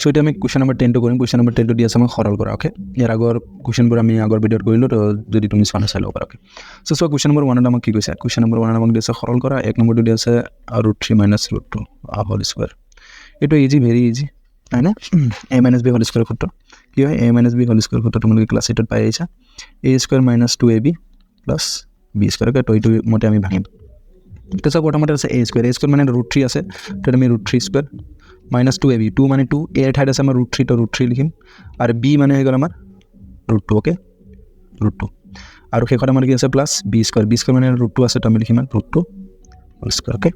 so এটা আমি question number 10 কৰিম কুৱেশ্যন নম্বৰ 10 দি আছে আমাক সৰল কৰা ওকে ইয়াৰ আগৰ কুৱেশ্যনবোৰ আমি আগৰ ভিডিঅ'ত কৰিলোঁ তো যদি তুমি চোৱা চাই ল'ব পাৰা ওকে সো কুৱেশ্যন নম্বৰ 1 আমাক কি কৈছে কুৱেশ্যন নম্বৰ 1 আমাক দিছে সৰল কৰা 1 নম্বৰটো দি আছে √3 - √2 হোল স্কয়াৰ এটা ইজি ভেৰি ইজি হয় না a - b হোল স্কয়াৰ সূত্ৰ কি হয় a - b হোল স্কয়াৰ সূত্ৰ তোমালোকে ক্লাছ 8ত পাই আহিছা a square - 2ab + b square কে তো এইটো মতে আমি ভাঙিম তো সব প্ৰথমতে আছে a স্কয়াৰ মানে √3 আছে তো আমি √3 স্কয়াৰ - 2ab 2 মানে 2 a ঠাইত আছে আমাৰ √3 তো √3 লিখিম আৰু b মানে হৈ গ'ল আমাৰ √2 ওকে √2 আৰু শেষত আমাৰ কি আছে প্লাস b স্কয়াৰ মানে √2 আছে তো আমি লিখিম √2 হোল স্কয়াৰ ওকে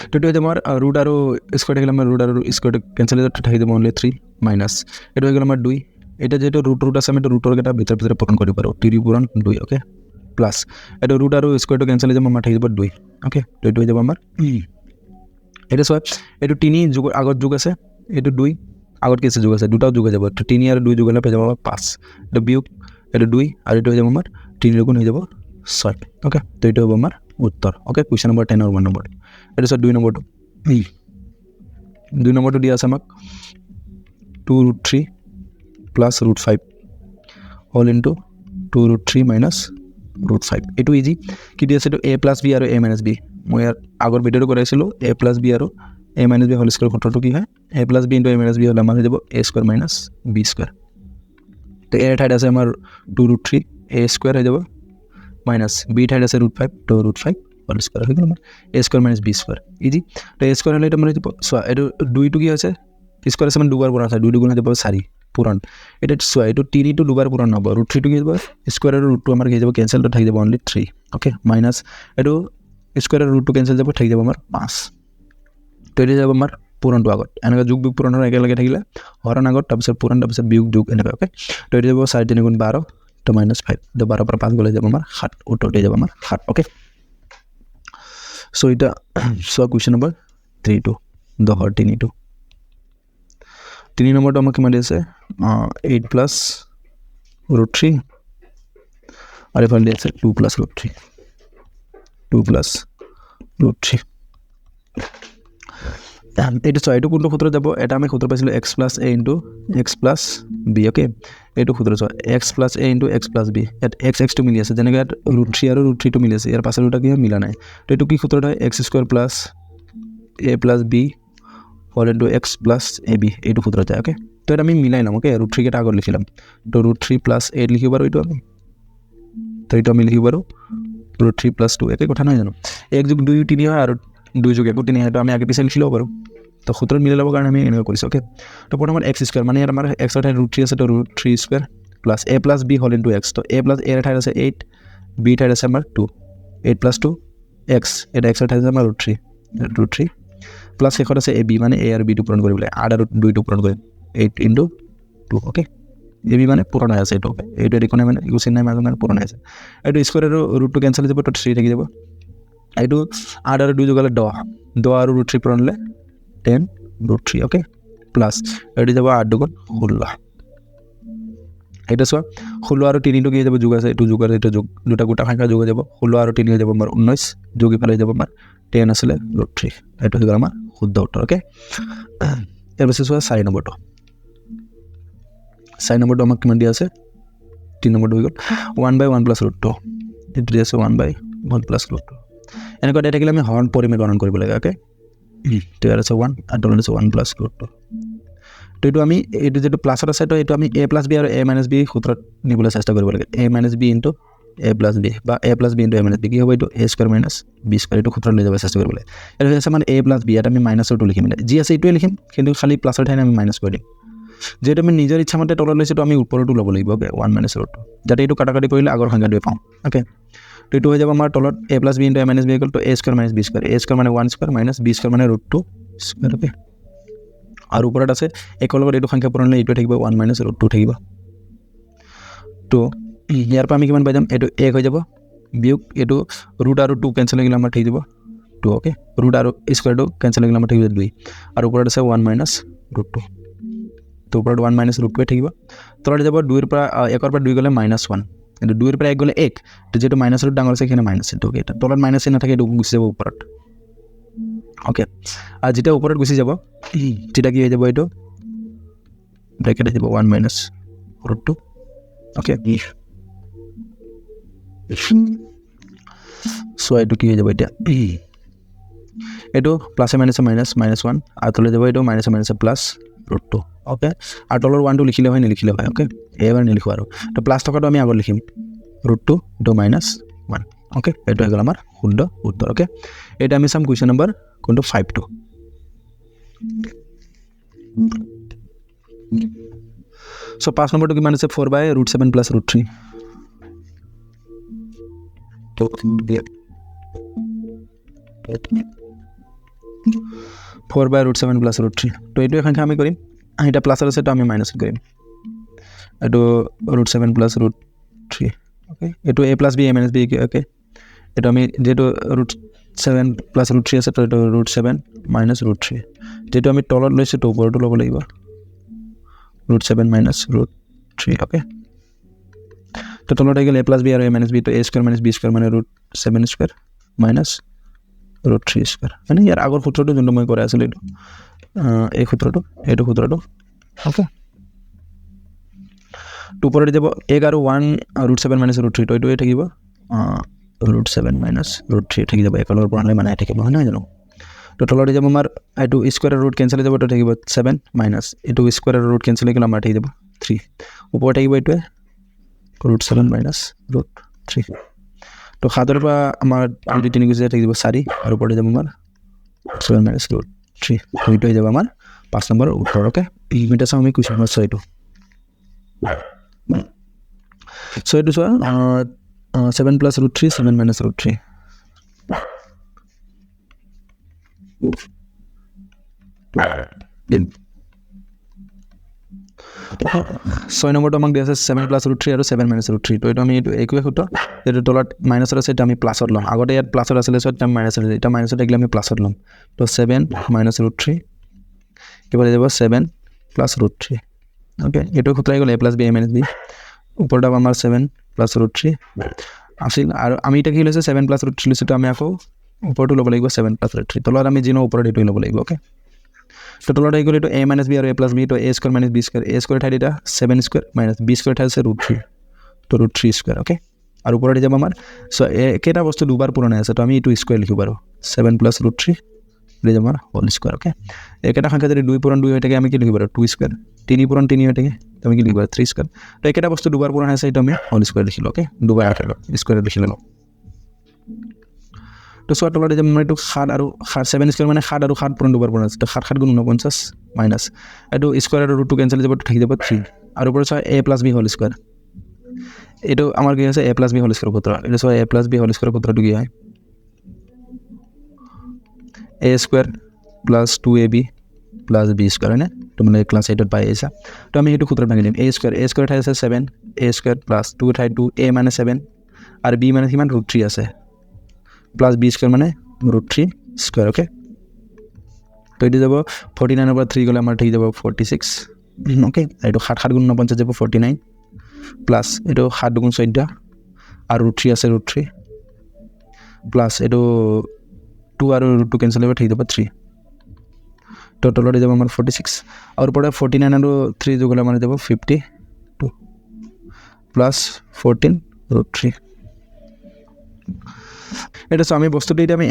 তো এটা আমাৰ ৰুট আৰু স্কয়াৰ থাকিলে আমাৰ ৰুট আৰু স্কয়াৰ কেনসেল হৈ থাকি যাব অনলি 3 মাইনাস এটা হৈ গ'ল আমাৰ 2 এটা যেটো ৰুট আছে আমি ৰুটৰ কেটা ভিতৰ পূৰণ কৰিব পাৰো 3 পূৰণ 2 ওকে প্লাস এটা ৰুট আৰু স্কয়াৰটো কেনসেল হৈ যাব আমাৰ থাকি যাব 2 ওকে তো এইটো হৈ যাব আমাৰ এটা সব এইটো 3 যোগ আগত যোগ আছে এইটো 2 আগত কি আছে যোগ আছে দুটাও যোগ হৈ যাব তো 3 আৰু 2 যোগ হলে পাই যাব 5 এটা বিয়োগ এটা 2 আৰু এটা হৈ যাব আমাৰ 3 গুণ হৈ যাব 6 ওকে তো এইটো হ'ব আমাৰ উত্তৰ ওকে কোৱেশ্চন নম্বৰ 10 আৰু 1 নম্বৰ এটা সব 2 নম্বৰটো 2 নম্বৰটো দি আছে আমাক 2√3 + √5 হোল ইনটু 2√3 - √5 এইটো ইজি কি দি আছে তো a + b আৰু a - b মই ইয়াৰ আগৰ ভিডিঅ'টো কৰাইছিলো a + b আৰু a - b হোল স্কয়াৰ সূত্ৰটো কি হয় a + b * a - b হলে আমাৰ হৈ যাব a স্কয়াৰ - b স্কয়াৰ তো a ঠাইত আছে আমাৰ 2√3 a স্কয়াৰ হৈ যাব মাইনাস b ঠাইত আছে √5 তো √5 হোল স্কয়াৰ হৈ গ'ল আমাৰ a square - b square easy তো a স্কয়াৰ হলে এটা মানে সোয়া এটো 2 টো কি আছে স্কয়াৰ আছে মানে দুবাৰ পূৰণ আছে 2 গুণ হৈ যাব 4 পূৰণ এটা সোয়া এটো 3 টো দুবাৰ পূৰণ হ'ব √3 টো কি হ'ব স্কয়াৰ আৰু √2 আমাৰ কি যাব কেনসেল তো থাকি যাব অনলি 3 ওকে মাইনাস এটো স্কয়াৰ আৰু √2 কেনসেল যাব থাকি যাব আমাৰ 5 তো এটা যাব আমাৰ পূৰণটো আগত এনেকা যোগ বিয়োগ পূৰণৰ একেলগে থাকিলে হৰণ আগত তাৰপিছত পূৰণ তাৰপিছত বিয়োগ যোগ এনেকা ওকে তো এটা যাব 4 3 গুণ 12 তো -5 তো 12 পৰা 5 গলে যাব আমাৰ 7 উত্তৰটো যাব আমাৰ 7 ওকে সো এটা সো কোৱেশ্চন নম্বৰ 3 2 দহৰ 3 2 3 নম্বৰটো আমাক কিমান দিছে 8 + √3 আৰু এফালে দি আছে 2 + √3 2 + √3 এইটো এইটো কোনটো সূত্ৰত যাব এটা আমি সূত্ৰ পাইছিলো x + a * x + b okay এইটো সূত্ৰ x + a * x + b ইয়াত x টো মিলি আছে যেনেকৈ √3 আৰু √3 টো মিলি আছে ইয়াৰ পাছৰ দুটা কি মিলা নাই তো এইটো কি সূত্ৰত হয় x² + a + b whole into x + ab এইটো সূত্ৰত যায় ওকে তো এটা আমি মিলাই লম ওকে √3 কেটা আগত লিখিলাম তো √3 + 8 লিখিব পাৰো এইটো আমি তো এইটো আমি লিখিব পাৰো √3 + 2 একে কথা নহয় জানো 1 + 2 3 হয় আৰু 2 + 1 3 হয় তো আমি আগে পিছে লিখি লব পাৰো তো সূত্ৰত মিলাই লবৰ কাৰণে আমি এনেকৈ কৰিছো ওকে তো প্ৰথমত x² মানে ইয়াত আমাৰ x ৰ ঠাইত √3 আছে তো √3² + a + b whole into x তো a + a ৰ ঠাইত আছে 8 b ঠাইত আছে আমাৰ 2 8 + 2 x এটা x ৰ ঠাইত আছে আমাৰ √3 প্লাস শেষত আছে ab মানে a আৰু b টো পূৰণ কৰিবলৈ 8 আৰু 2 টো পূৰণ কৰিম 8 * 2 ওকে ab মানে পূৰণ হৈ আছে এইটো ওকে এইটো দেখোনে মানে ইকুৱেশ্যন নাই মাজত মানে পূৰণ হৈ আছে এইটো স্কয়াৰ আৰু √2 কেনসেল হৈ যাব তো 3 থাকি যাব এইটো 8 আৰু 2 যোগালে 10 আৰু √3 পূৰণ হলে 10 √3 ওকে প্লাস এইটো যাব 8 * 2 = 16 এটা সোয়া 16 আৰু 3 টো কি হৈ যাব যোগ আছে এইটো যোগ আৰু এইটো যোগ দুটা গোটা সংখ্যা যোগ হৈ যাব 16 আৰু 3 হৈ যাব আমাৰ 19 যোগ ইফালে হৈ যাব আমাৰ 10 আসলে √3 এইটো হৈ গ'ল আমাৰ শুদ্ধ উত্তৰ ওকে এৰ পাশে সোয়া 4 নম্বৰটো 4 নম্বৰটো আমাক কিমান দিয়া আছে 3 নম্বৰটো হৈ গ'ল 1/1 + √2 এইটো দিয়া আছে 1/1 + √2 এনেকৈ দিয়া থাকিলে আমি হৰণ পৰিমেয় গণনা কৰিব লাগে ওকে তো ইয়াৰ আছে 1 আৰু তলত আছে 1 + √2 তো এইটো আমি এইটো যেটো প্লাসত আছে তো এইটো আমি a + b আৰু a - b সূত্ৰত নিবলৈ চেষ্টা কৰিব লাগে a - b * a + b বা a + b * a - b কি হ'ব এইটো a² - b² এইটো সূত্ৰত লৈ যাব চেষ্টা কৰিব লাগে এটো হৈছে মানে a + b ইয়াত আমি -2 লিখিম যি আছে এইটোৱে লিখিম কিন্তু খালি প্লাসৰ ঠাইত আমি মাইনাস কৰি দিম যেটো আমি নিজৰ ইচ্ছা মতে তলত লৈছো তো আমি ওপৰটো ল'ব লাগিব ওকে 1 - √2 যাতে এইটো কাটাকাটি কৰিলে আগৰ সংখ্যাটোৱে পাওঁ ওকে তো এইটো হৈ যাব আমাৰ তলত a + b * a - b = a² - b² a² মানে 1² - b² মানে √2² ওকে আৰু ওপৰত আছে একৰ লগত এইটো সংখ্যা পূৰণ হ'লে এইটো থাকিব 1 - √2 থাকিব তো ইয়াৰ পৰা আমি কিমান পাই যাম এইটো 1 হৈ যাব বিয়োগ এইটো ৰুট আৰু 2 কেনসেল হৈ গ'লে আমাৰ থাকি যাব 2 ওকে ৰুট আৰু স্কয়াৰটো কেনসেল হৈ গ'লে আমাৰ থাকি যাব 2 আৰু ওপৰত আছে 1 - √2 তো ওপৰত 1 - √2 থাকিব তলত যাব 2 ৰ পৰা 1 ৰ পৰা 2 গ'লে -1 কিন্তু 2 ৰ পৰা 1 গ'লে 1 তো যেটো মাইনাস ৰুট ডাঙৰ আছে এখানে মাইনাস তো ওকে তলত মাইনাস চিহ্ন থাকে এইটো গুচি যাব ওপৰত অ'কে আৰু যেতিয়া ওপৰত গুচি যাব তেতিয়া কি হৈ যাব এইটো ব্ৰেকেট আহিব 1 মাইনাছ ৰুট 2 অ'কে চ' এইটো কি হৈ যাব এতিয়া এইটো প্লাছে মাইনাছে মাইনাছ -1 আৰু তলৈ যাব এইটো মাইনাছে মাইনাছে প্লাছ ৰুট 2 অ'কে আৰু তলৰ 1টো লিখিলে হয় নিলিখিলে হয় অ'কে এইবাৰ নিলিখোঁ আৰু তো প্লাছ থকাটো আমি আগত লিখিম ৰুট 2 এইটো -1 অ'কে এইটো হৈ গ'ল আমাৰ শুদ্ধ উত্তৰ অ'কে এইটো আমি চাম কুৱেশ্যন নম্বৰ কোনটো 5টো চ' 5 নম্বৰটো কিমান আছে 4/√7 + √3 4/√7 + √3 তো এইটো সংখ্যা আমি কৰিম এটা প্লাছৰ আছে তো আমি মাইনাছ কৰিম এইটো √7 + √3 অ'কে এইটো a + b a - b okay এইটো আমি যেহেতু √7 + √3 আছে তো এইটো √7 - √3 যেহেতু আমি তলত লৈছোঁ তো ওপৰটো ল'ব লাগিব √7 - √3 অ'কে তো তলত আহি গ'ল a + b আৰু a - b তো a² - b² মানে √7² -√3² মানে ইয়াৰ আগৰ সূত্ৰটো যোনটো মই কৰা আছিলোঁ এইটো এই সূত্ৰটো এইটো সূত্ৰটো অ'কে তো ওপৰত যাব 1 আৰু 1 √7 - √3 তো এইটোৱে থাকিব √7 - √3 থাকি যাব একেলগৰ পৰা হ'লে মানে থাকিব হয় নহয় জানো তো তলত যাব আমাৰ এইটো স্কুৱাৰ আৰু ৰুট কেঞ্চেল হৈ যাব তো থাকিব 7 মাইনাছ এইটো স্কুৱাৰ আৰু ৰুট কেঞ্চেল হৈ গ'লে আমাৰ থাকি যাব 3 ওপৰত থাকিব এইটোৱে √7 - √3 তো 7ৰ পৰা আমাৰ 2 গুচি থাকিব 4 আৰু ওপৰত যাব আমাৰ 7 - √3 এইটো হৈ যাব আমাৰ 5 নম্বৰ উত্তৰ অ'কে এইটো চাওঁ আমি কুৱেশ্যন নম্বৰ 6টো চ' এইটো চোৱা 7 + √3 7 - √3 6 নম্বৰটো আমাক দিয়া আছে 7 + √3 আৰু 7 - √3 তো এইটো আমি এইটো একোৱে সূত্ৰ যিটো তলত মাইনাছত আছে এটা আমি প্লাছত ল'ম আগতে ইয়াত প্লাছত আছিলে চ' এটা মাইনাছত আছে এটা মাইনাছত থাকিলে আমি প্লাছত ল'ম তো 7 - √3 কিবা যাব 7 + √3 অ'কে এইটো সূত্ৰ আহি গ'ল a + b a - b ওপৰত আমাৰ 7 + √3 আছিল আৰু আমি এতিয়া কি লৈছোঁ 7 + √3 লৈছোঁ তো আমি আকৌ ওপৰটো ল'ব লাগিব 7 + √3 তলত আমি যি ন ওপৰত এইটোৱে ল'ব লাগিব অ'কে তো তলত আহি গ'ল এইটো a - b আৰু a + b তো a² - b² a² ঠাইত এতিয়া 7² - b² ঠাইত আছে √3 তো √3² অ'কে আৰু ওপৰত যাব আমাৰ চ' একেটা বস্তু দুবাৰ পূৰণ হৈ আছে তো আমি এইটো স্কুৱাৰ লিখিব পাৰোঁ 7 + √3 যাব আমাৰ হোল স্কুৱাৰ অ'কে একেটা সংখ্যা যদি 2 পূৰণ 2 হৈ থাকে আমি কি লিখিব পাৰোঁ 2² 3 পূৰণ 3 হৈ থাকে তো আমি কি লিখিব পাৰোঁ 3² তো একেটা বস্তু দুবাৰ পূৰণ হৈ আছে এইটো আমি হোল স্কুৱাৰ লিখিলোঁ অ'কে দুবাৰ স্কুৱাৰ লিখি ল'লোঁ তো চোৱা তলত যে মই এইটো 7 আৰু 7² মানে 7 আৰু 7 পূৰণ দুবাৰ পূৰণ আছে তো 7 × 7 = 49 মাইনাছ এইটো স্কুৱাৰ আৰু ৰুটটো কেঞ্চেল যাব থাকি যাব 3 আৰু ওপৰত চোৱা a + b হোল স্কুৱাৰ এইটো আমাৰ কি আছে a + b হোল স্কুৱাৰ সূত্ৰ এইটো চোৱা a + b হোল স্কুৱাৰ সূত্ৰটো কি হয় a² + 2ab + b² হয়নে তো মানে ক্লাছ 8ত পাই আহিছা তো আমি সেইটো সূত্ৰত ভাঙি দিম a² ঠাইত আছে 7 a² + 2 ঠাইত 2 a মানে 7 আৰু b মানে কিমান √3 আছে + b² মানে √3² অ'কে তো এইটো যাব 49ৰ পৰা 3 গ'লে আমাৰ থাকি যাব 46 অ'কে এইটো 7 7 × 49 যাব 49 প্লাছ এইটো 7 2 × 14 আৰু √3 আছে √3 প্লাছ এইটো 2 আৰু √2 কেঞ্চেল হ'ব থাকি যাব 3 তো তলত যাব আমাৰ 46 আৰু ওপৰত 49 আৰু 3 যোগ হ'লে আমাৰ যাব 52 প্লাছ 14 √3 এটা চোৱা আমি বস্তুটো এতিয়া আমি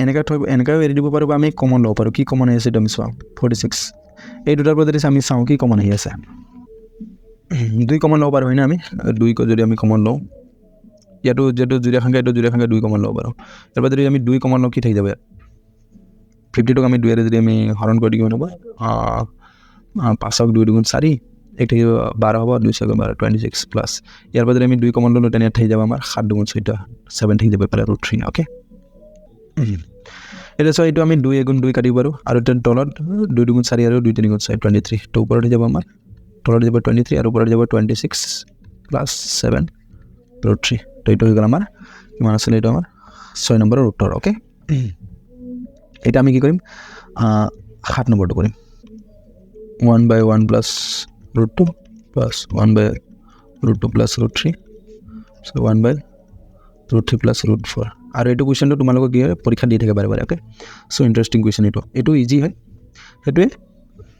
এনেকৈ এৰি দিব পাৰোঁ বা আমি কমন ল'ব পাৰোঁ কি কমন আহি আছে এইটো আমি চাওঁ 46 এই দুটাৰ পৰা যদি আমি চাওঁ কি কমন আহি আছে 2 কমন ল'ব পাৰোঁ হয়নে আমি 2 যদি আমি কমন লওঁ ইয়াতো যিহেতু জুৰীয়া সংখ্যা এইটো জুৰীয়া সংখ্যা 2 কমন ল'ব পাৰোঁ তাৰপৰা যদি আমি 2 কমন লওঁ কি থাকি যাব ইয়াত 52ক আমি 2 যদি আমি হৰণ কৰি দিওঁ হ'ব 5ক 2 × 4 এক থাকিব 12 হ'ব 2 × 12 26 প্লাছ ইয়াৰ পৰা যদি আমি 2 কমন ল'লোঁ তেনে ইয়াত থাকি যাব আমাৰ 7 2 × 14 7 থাকি যাব পালে √3 অ'কে এতিয়া চোৱা এইটো আমি 2 × 2 কাটিব পাৰোঁ আৰু তলত 2 2 × 4 আৰু 2 3 × 4 23 তো ওপৰত যাব আমাৰ তলত যাব 23 আৰু ওপৰত যাব 26 প্লাছ 7 √3 তো এইটো হৈ গ'ল আমাৰ কিমান আছিলে এইটো আমাৰ 6 নম্বৰৰ উত্তৰ অ'কে এটা আমি কি কৰিম 7 নম্বৰটো কৰিম 1/1 + √2 প্লাছ 1/√2 + √3 so 1/√3 + √4 আৰু এইটো কুৱেশ্যনটো তোমালোকক কি হয় পৰীক্ষা দি থাকে বাৰে বাৰে অ'কে চ' ইণ্টাৰেষ্টিং কুৱেশ্যন এইটো ইজি হয় সেইটোৱে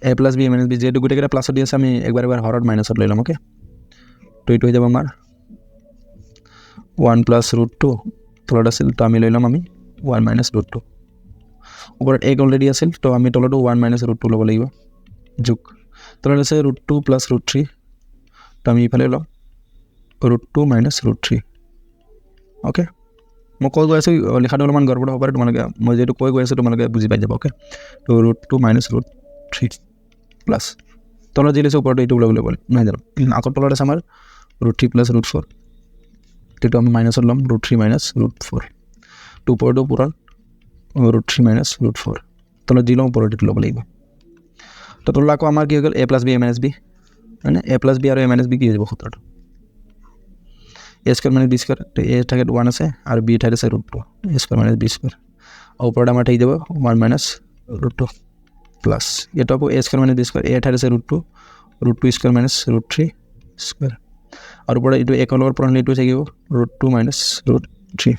A plus B minus B যিহেতু গোটেইকেইটা প্লাছত দি আছে আমি একবাৰ হৰত মাইনাছত লৈ ল'ম অ'কে তো এইটো হৈ যাব আমাৰ 1 প্লাছ ৰুট 2 তলত আছিল তো আমি লৈ ল'ম আমি 1 মাইনাছ ৰুট 2 ওপৰত এক অলৰেডি আছিল তো আমি তলতো 1 মাইনাছ ৰুট 2 ল'ব লাগিব যোগ তলত আছে ৰুট 2 প্লাছ ৰুট 3 তো আমি ইফালে ল'ম ৰুট 2 মাইনাছ ৰুট 3 অ'কে মই কৈ গৈ আছোঁ লিখাটো অলপমান গড়বড় হ'ব পাৰে তোমালোকে মই যিহেতু কৈ গৈ আছোঁ তোমালোকে বুজি পাই যাব অ'কে তো ৰুট 2 মাইনাছ ৰুট 3 প্লাছ তলত যি লৈছে ওপৰতো এইটো ওলাবলৈ গ'লে নহয় জানো আকৌ তলত আছে আমাৰ ৰুট 3 প্লাছ ৰুট 4 সেইটো আমি মাইনাছত ল'ম ৰুট 3 মাইনাছ ৰুট 4 তো ওপৰতো পূৰণ ৰুট 3 মাইনাছ ৰুট 4 তলত যি ল'ম ওপৰত এইটো ল'ব লাগিব তো তলত আকৌ আমাৰ কি হৈ গ'ল A plus B A minus B মানে এ প্লাছ বি আৰু এ মাইনাছ বি কি হৈ যাব সূত্ৰটো এ স্কোয়ার মানে বি স্কোয়ার তো এ থাকে 1 আছে আর বি থাকে আছে √2 এ স্কোয়ার মাইনাস বি স্কোয়ার আর উপরে আমার ঠিক দেবো 1 মাইনাস √2 প্লাস এটা আপু এ স্কোয়ার মাইনাস বি স্কোয়ার এ থাকে আছে √2 স্কোয়ার মাইনাস √3 স্কোয়ার আর উপরে এটা এক হলোর পর এটা থাকিব √2 মাইনাস √3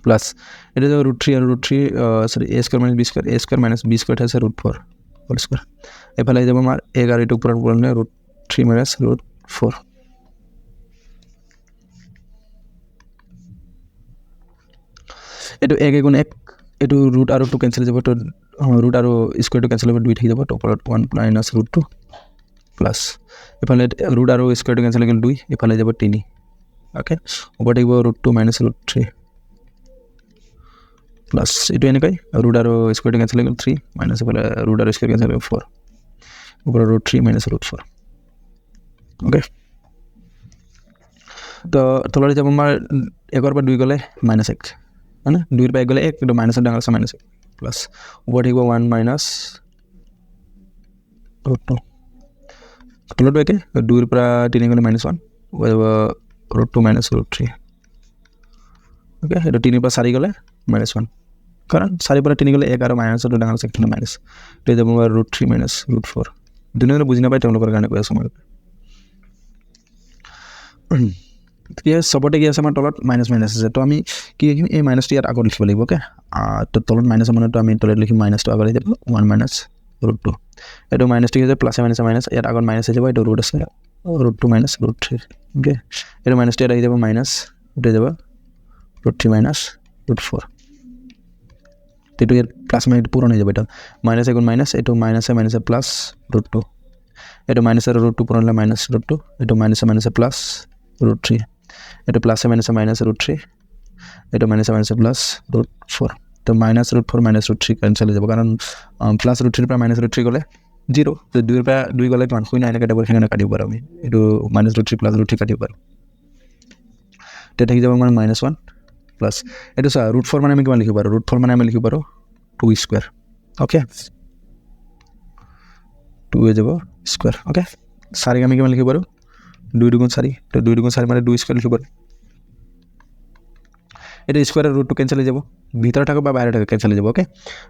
প্লাস এটা যাব √3 আর √3 সরি এ স্কোয়ার মাইনাস বি স্কোয়ার এ স্কোয়ার মাইনাস বি স্কোয়ার থাকে √4 হোল স্কোয়ার এফালে যাব আমার 11 এটা উপর পড়লে √3 মাইনাস √4 এইটো 1 গুণ 1 এইটো ৰুট আৰু 2 কেনসেল যাব তো ৰুট আৰু স্কয়াৰটো কেনসেল হ'ব 2 থাকি যাব তো ওপৰত 1 মাইনাস √2 প্লাস এফালে ৰুট আৰু স্কয়াৰটো কেনসেল হৈ গ'ল 2 এফালে যাব 3 ওকে ওপৰত থাকিব √2 মাইনাস √3 প্লাস এইটো এনেকৈ ৰুট আৰু স্কয়াৰটো কেনসেল হৈ গ'ল 3 মাইনাস এফালে ৰুট আৰু স্কয়াৰ কেনসেল হৈ 4 ওপৰত √3 মাইনাস √4 ওকে তো তলত যাব আমাৰ 1 পৰা 2 গ'লে -1 है ना 2 पे गले 1 तो माइनस डांगा माइनस प्लस ऊपर ठीक 1 माइनस √2 तलो तो के 2 पर 3 गले -1 √2 माइनस √3 ओके এটা 3 पर 4 গলে -1 कारण 4 पर 3 গলে 1 আর মাইনাস তো ডাঙৰ আছে কিন্তু মাইনাস তো যাব √3 মাইনাস √4 দুনিয়াৰে বুজি নাপায় তেওঁলোকৰ কাৰণে কৈ আছো মই কি সবতে কি আছে আমাৰ তলত মাইনাস মাইনাস আছে তো আমি কি লিখিম এই মাইনাসটো ইয়াত আগত লিখিব লাগিব ওকে তো তলত মাইনাস মানে তো আমি তলত লিখিম মাইনাসটো আগত যাব 1 মাইনাস √2 এটো মাইনাসটো কি আছে প্লাস মাইনাস মাইনাস ইয়াত আগত মাইনাস হৈ যাব এটো ৰুট আছে √2 মাইনাস √3 ওকে এটো মাইনাসটো ইয়াত আহি যাব মাইনাস উঠে যাব √3 মাইনাস √4 তেটো ইয়াত প্লাস মাইনাস পূৰণ হৈ যাব এটা মাইনাস গুণ মাইনাস এটো মাইনাস মাইনাস প্লাস √2 এটো মাইনাস আৰু √2 পূৰণ হ'লে মাইনাস √2 এটো মাইনাস মাইনাস প্লাস √3 এটা প্লাস মাইনাস মাইনাস √3 এটা মাইনাস মাইনাস প্লাস √4 তো মাইনাস √4 মাইনাস √3 ক্যান্সেল হৈ যাব কাৰণ প্লাস √3 পৰা মাইনাস √3 গলে 0 তো 2 পৰা 2 গলে মান হয় না এনেকৈ ডাবল খেনে কাটিব পাৰো আমি এটো মাইনাস √3 প্লাস √3 কাটিব পাৰো তে থাকি যাব মানে -1 প্লাস এটো √4 মানে আমি কিমান লিখিব পাৰো √4 মানে আমি লিখিব পাৰো 2 স্কয়াৰ ওকে 2 হৈ যাব স্কয়াৰ ওকে 4 আমি কিমান লিখিব পাৰো 2 * 4 তো 2 * 4 মানে 2 স্কয়ার লিখিব এটা স্কয়ার √2 ক্যান্সেল হৈ যাব ভিতরে থাকো বা বাইরে থাকো ক্যান্সেল হৈ যাব ওকে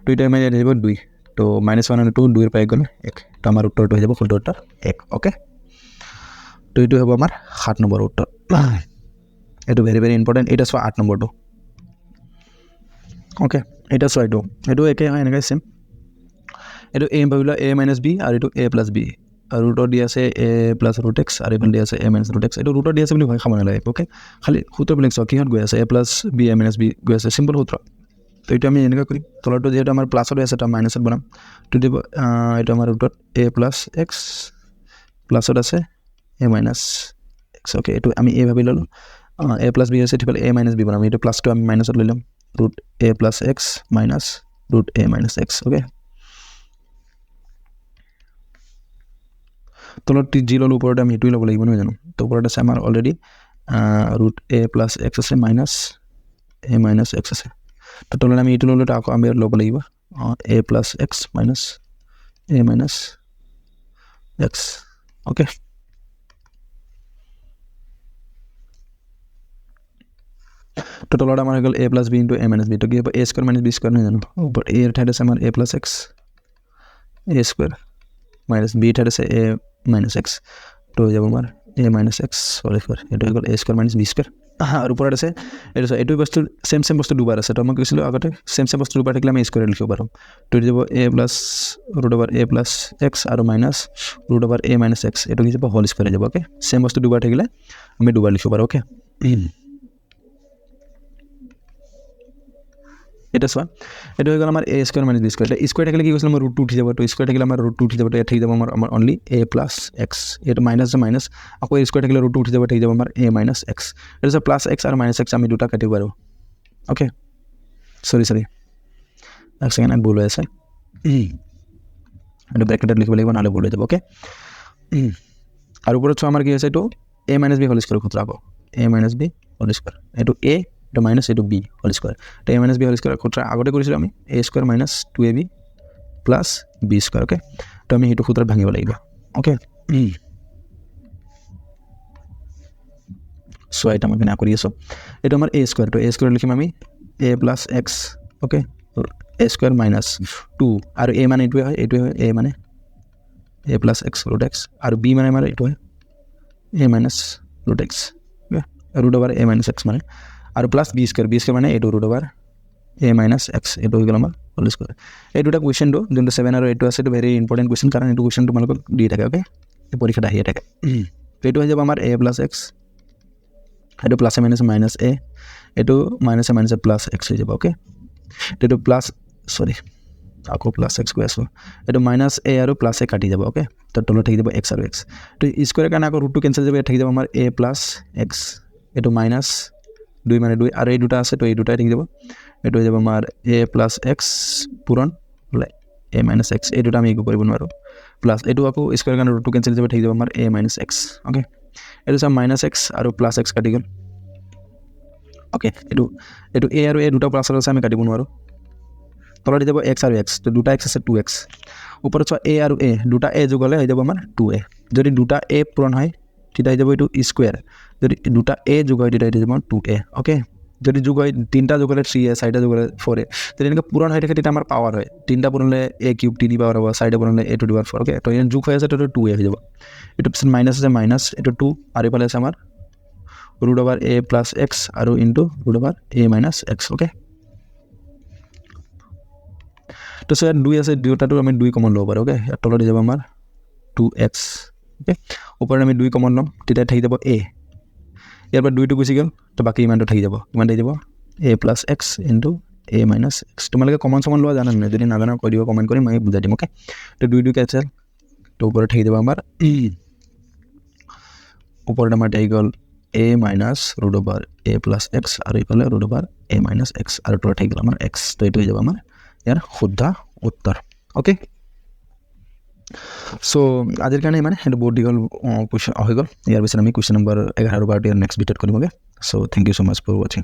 2 টাইম হৈ যাব 2 তো -1 আৰু 2 2 এৰ পাই গ'ল 1 তো আমাৰ উত্তৰটো হৈ যাব শুদ্ধটা 1 ওকে তো এইটো হ'ব আমাৰ 7 নম্বৰ উত্তৰ এটো ভেৰি ভেৰি ইম্পৰ্টেন্ট এটা সো 8 নম্বৰটো ওকে এটা সো এইটো একে হয় এনেকৈ সেম এটো a ভাবিলা a - b আৰু এটো a + b আৰ ৰুটৰ দি আছে a + √x আৰু ইফালে দি আছে a - √x এটো ৰুটৰ দি আছে বুলি ভয় খাব নালাগে ওকে খালি সূত্ৰবিলাক চাও কিহত গৈ আছে a + b a - b গৈ আছে সিম্পল সূত্ৰ তো এটা আমি এনেকৈ কৰিম তলটো যেহেতু আমাৰ প্লাসত আছে তা মাইনাসত বনাম তো দিব এটা আমাৰ ৰুটত a + x প্লাসত আছে a - x ওকে এটো আমি a ভাবি ললো a + b আছে ঠিকলে a - b বনাম এটো প্লাসটো আমি মাইনাসত লৈ লম √a + x - √a - x okay তলত জি ললো ওপৰতে আমি এটুই ল'ব লাগিব নহয় জানো তো ওপৰত আছে আমাৰ অলৰেডি √a + x আছে -a - x আছে তো তলত আমি এটু ললো তো আকৌ আমি ল'ব লাগিব a + x - a - x okay তো তলত আমাৰ হৈ গ'ল a + b * a - b তো কি হ'ব a² - b² নহয় জানো ওপৰ a এৰ ঠাইত আছে আমাৰ a + x a² - b ঠাইত আছে a - x তো যাব আমাৰ a minus x whole square এটা হৈ গ'ল a square minus b square আর ওপৰত আছে এইটো বস্তু সেম বস্তু দুবাৰ আছে তো মই কৈছিলোঁ আগতে সেম বস্তু দুবাৰ থাকিলে আমি স্কোয়াৰ লিখিব পাৰোঁ তো হৈ যাব a plus root over a plus x আৰু minus root over a minus x এইটো হৈ যাব হোল স্কোয়াৰ হৈ যাব ওকে সেম বস্তু দুবাৰ থাকিলে আমি দুবাৰ লিখিব পাৰোঁ ওকে এটা চোৱা এইটো হৈ গ'ল আমাৰ a square minus b square এটা স্কোয়াৰ থাকিলে কি কৈছিল আমাৰ ৰুট 2 উঠি যাব তো স্কোয়াৰ থাকিলে আমাৰ ৰুট 2 উঠি যাব তো ঠিক যাব আমাৰ অনলি a প্লাছ x এইটো মাইনাছ যে মাইনাছ আকৌ a স্কোয়াৰ থাকিলে ৰুট 2 উঠি যাব ঠিক যাব আমাৰ a মাইনাছ x এটা প্লাছ x আৰু মাইনাছ x আমি দুটা কাটিব পাৰোঁ ওকে সৰি এক সেকেন্ড এক ভুল হৈ আছে এইটো ব্ৰেকেটত লিখিব লাগিব নহ'লে ভুল হৈ যাব ওকে আৰু ওপৰত চোৱা আমাৰ কি আছে এইটো a minus b whole square খুতৰা আকৌ a minus b whole square এইটো a এটা মাইনাছ এইটো b হোল স্কোয়াৰ তো a minus b whole square খুতৰা আগতে কৰিছিলোঁ আমি a square minus 2ab plus b square okay তো আমি সেইটো খুতৰা ভাঙিব লাগিব ওকে সো এটা মই কৰি আছোঁ এইটো আমাৰ a স্কোয়াৰ তো a স্কোয়াৰ লিখিম আমি a plus x okay a square minus 2 আৰু a মানে এইটোৱে হয় a মানে a plus x root x আৰু b মানে আমাৰ এইটো হয় a minus root x okay root over a minus x মানে আৰু প্লাছ b স্কোয়াৰ মানে এইটো root over a minus x এইটো হৈ গ'ল আমাৰ হোল স্কোয়াৰ এই দুটা কুৱেশ্যনটো যোনটো 7 আৰু 8 আছে এইটো ভেৰি ইম্পৰ্টেণ্ট কুৱেশ্যন কাৰণ এইটো কুৱেশ্যন তোমালোকক দি থাকে ওকে এই পৰীক্ষাত আহিয়ে থাকে তো এইটো হৈ যাব আমাৰ a প্লাছ x এইটো প্লাছ মাইনাছ a এইটো মাইনাছ প্লাছ x হৈ যাব ওকে এইটো প্লাছ সৰি আকৌ প্লাছ x কৈ আছোঁ এইটো মাইনাছ a আৰু প্লাছ a কাটি যাব ওকে তো তলত থাকি যাব x আৰু x তো স্কোয়াৰ কাৰণে আকৌ ৰুটটো কেনচেল যাব থাকি যাব আমাৰ a প্লাছ x এইটো মাইনাছ 2 মানে 2 আৰু এই দুটা আছে তো এই দুটাই থাকি যাব এইটো হৈ যাব আমাৰ a প্লাছ x পূৰণ হ'লে a মাইনাছ x এই দুটা আমি একো কৰিব নোৱাৰোঁ প্লাছ এইটো আকৌ স্কোয়াৰ কাৰণে ৰুটটো কেনচেল যাব থাকি যাব আমাৰ a মাইনাছ x ওকে এইটো চাম মাইনাছ x আৰু প্লাছ x কাটি গ'ল ওকে এইটো a আৰু a দুটা প্লাছ আছে আমি কাটিব নোৱাৰোঁ তলত হৈ যাব x আৰু x তো দুটা x আছে 2x ওপৰত চোৱা a আৰু a দুটা a যোগ হ'লে হৈ যাব আমাৰ 2a যদি দুটা a পূৰণ হয় তেতিয়া হৈ যাব এইটো স্কোয়াৰ যদি দুটা a যোগ হয় তেতিয়া হৈ যাব 2a ওকে যদি যোগ হয় তিনিটা যোগ হ'লে 3a চাৰিটা যোগ হ'লে 4a যদি এনেকৈ পূৰণ হৈ থাকে তেতিয়া আমাৰ পাৱাৰ হয় তিনিটা পূৰণ হ'লে a কিউব 3 পাৱাৰ হ'ব চাৰিটা পূৰণ হ'লে a to the power 4 okay তো যোগ হৈ আছে তো 2a হৈ যাব এইটো পিছত মাইনাছ আছে মাইনাছ এইটো 2 আৰু এইফালে আছে আমাৰ root over a plus x আৰু into root over a minus x okay তো সো ইয়াত 2 আছে দুটাটো আমি 2 কমন ল'ব পাৰোঁ ওকে ইয়াত তলত হৈ যাব আমাৰ 2x ওকে ওপৰত আমি 2 কমন ল'ম তেতিয়া থাকি যাব a ইয়াৰ পৰা 2টো গুচি গ'ল তো বাকী ইমানটো থাকি যাব কিমান থাকি যাব a plus x into a minus x তোমালোকে কমন চমন লোৱা জানা নাই যদি নাজানা কৈ দিব কমেণ্ট কৰি মই বুজাই দিম ওকে তো 2 কেনচেল তো ওপৰত থাকি যাব আমাৰ ওপৰত আমাৰ থাকি গ'ল a minus root over a plus x আৰু ইফালে root over a minus x আৰু তলত থাকি গ'ল আমাৰ x তো এইটো হৈ যাব আমাৰ ইয়াৰ শুদ্ধ উত্তৰ ওকে সো আজিৰ কাৰণে মানে সেইটো বহুত দীঘল কুৱেশ্যন হৈ গ'ল ইয়াৰ পিছত আমি কুৱেশ্যন নম্বৰ 11 আৰু 12 নেক্সট ভিডিঅ'ত কৰিম okay so thank you so much for ৱাচিং